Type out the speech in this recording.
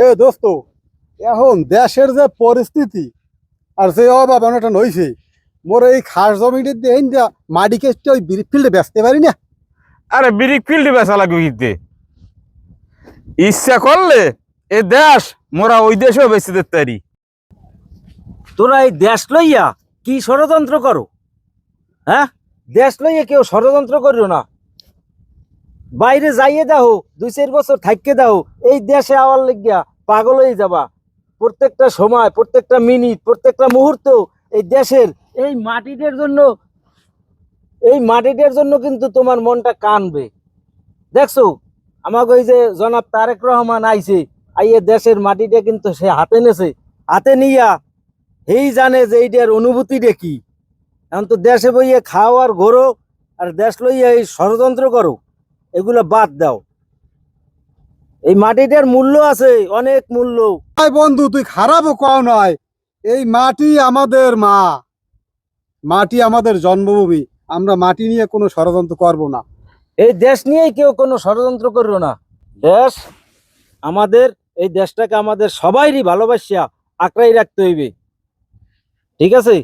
এ দোস্ত, এখন দেশের যে পরিস্থিতি আর যে অভাব অনটন হয়েছে, মোর এই খাস জমিটি দিয়ে মাটি কেসটা ওই ব্রিক ফিল্ডে বেচতে পারি না। আরে ব্রিক ফিল্ডে বেচা লাগবে কিনতে ইচ্ছা করলে এ দেশ মোরা ওই দেশেও বেঁচে দিতে পারি। তোরা এই দেশ লইয়া কি ষড়যন্ত্র করো? হ্যাঁ, দেশ লইয়া কেউ ষড়যন্ত্র করিও না। বাইরে যাইয়ে দাও, 2-4 বছর থাকতে দাও, এই দেশে আওয়ার লাগিয়া পাগল হয়ে যাবা। প্রত্যেকটা সময়, প্রত্যেকটা মিনিট, প্রত্যেকটা মুহূর্ত এই দেশের এই মাটিটার জন্য কিন্তু তোমার মনটা কানবে। দেখছো, আমাকে ওই যে জনাব তারেক রহমান আইছে, আইয়ে দেশের মাটিটা কিন্তু সে হাতে নেছে। হাতে নিয়া এই জানে যে এইটার অনুভূতিটা কি। এখন তো দেশে বইয়ে খাও আর ঘোরো, আর দেশ লইয়া এই ষড়যন্ত্র করো, এগুলো বাদ দাও। এই মাটিটার মূল্য আছে, অনেক মূল্য। ভাই বন্ধু, তুই খারাপও কও নয়। এই মাটি আমাদের মা, মাটি আমাদের জন্মভূমি। আমরা মাটি নিয়ে কোনো ষড়যন্ত্র করব না। এই দেশ নিয়েই কেউ কোনো ষড়যন্ত্র করো না। দেশ আমাদের, এই দেশটাকে আমাদের সবাইরই ভালোবাসিয়া আঁকড়াই রাখতে হইবে। ঠিক আছে?